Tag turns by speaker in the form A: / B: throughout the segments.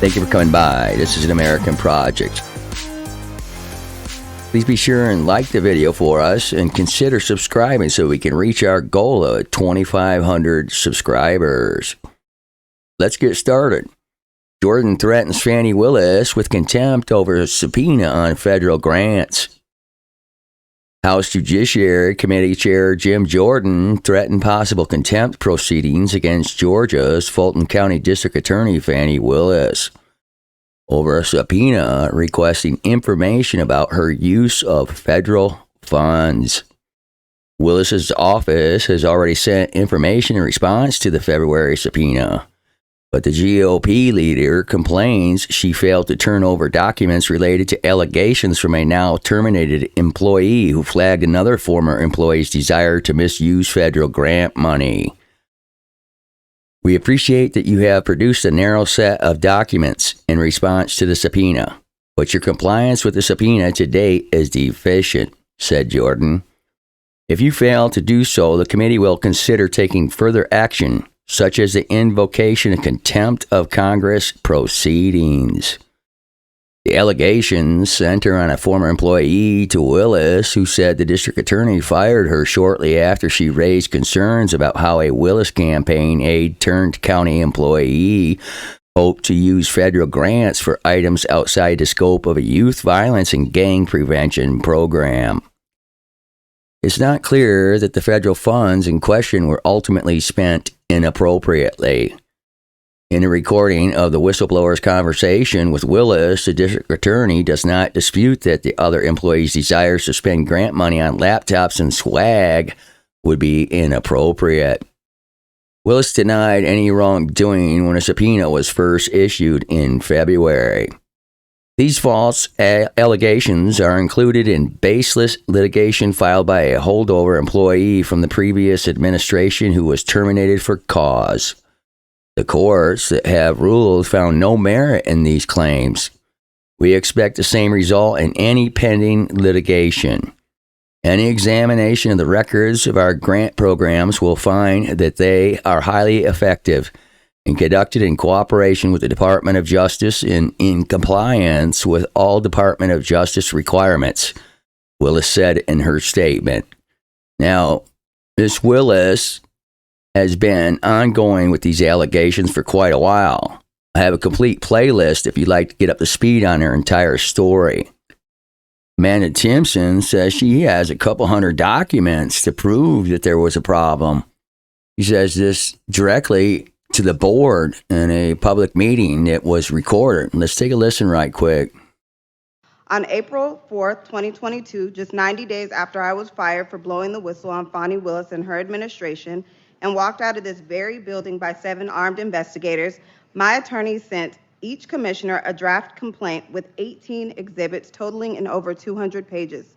A: Thank you for coming by. This is an American project. Please be sure and like the video for us and consider subscribing so we can reach our goal of 2,500 subscribers. Let's get started. Jordan threatens Fani Willis with contempt over a subpoena on federal grants. House Judiciary Committee Chair Jim Jordan threatened possible contempt proceedings against Georgia's Fulton County District Attorney Fani Willis over a subpoena requesting information about her use of federal funds. Willis's office has already sent information in response to the February subpoena, but the GOP leader complains she failed to turn over documents related to allegations from a now terminated employee who flagged another former employee's desire to misuse federal grant money. We appreciate that you have produced a narrow set of documents in response to the subpoena, but your compliance with the subpoena to date is deficient, said Jordan. If you fail to do so, the committee will consider taking further action, such as the invocation of contempt of Congress proceedings. The allegations center on a former employee to Willis who said the district attorney fired her shortly after she raised concerns about how a Willis campaign aide turned county employee hoped to use federal grants for items outside the scope of a youth violence and gang prevention program. It's not clear that the federal funds in question were ultimately spent inappropriately. In a recording of the whistleblower's conversation with Willis, the district attorney does not dispute that the other employee's desires to spend grant money on laptops and swag would be inappropriate. Willis denied any wrongdoing when a subpoena was first issued in February. These false allegations are included in baseless litigation filed by a holdover employee from the previous administration who was terminated for cause. The courts that have ruled found no merit in these claims. We expect the same result in any pending litigation. Any examination of the records of our grant programs will find that they are highly effective and conducted in cooperation with the Department of Justice and in compliance with all Department of Justice requirements, Willis said in her statement. Now, Ms. Willis has been ongoing with these allegations for quite a while. I have a complete playlist if you'd like to get up to speed on her entire story. Amanda Timpson says she has a couple hundred documents to prove that there was a problem. She says this directly to the board in a public meeting that was recorded. Let's take a listen right quick.
B: On April 4th, 2022, just 90 days after I was fired for blowing the whistle on Fani Willis and her administration and walked out of this very building by 7 armed investigators, my attorney sent each commissioner a draft complaint with 18 exhibits totaling in over 200 pages.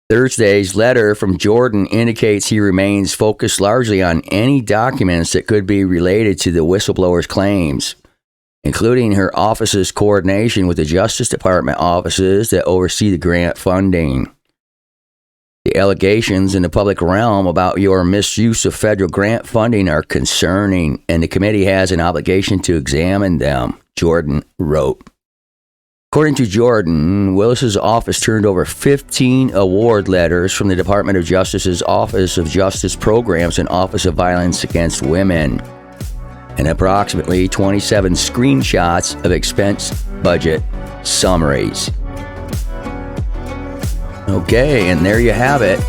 A: Thursday's letter from Jordan indicates he remains focused largely on any documents that could be related to the whistleblower's claims, including her office's coordination with the Justice Department offices that oversee the grant funding. The allegations in the public realm about your misuse of federal grant funding are concerning, and the committee has an obligation to examine them, Jordan wrote. According to Jordan, Willis's office turned over 15 award letters from the Department of Justice's Office of Justice Programs and Office of Violence Against Women, and approximately 27 screenshots of expense budget summaries. Okay, and there you have it.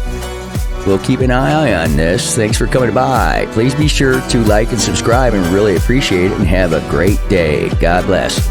A: We'll keep an eye on this. Thanks for coming by. Please be sure to like and subscribe and really appreciate it, and have a great day. God bless.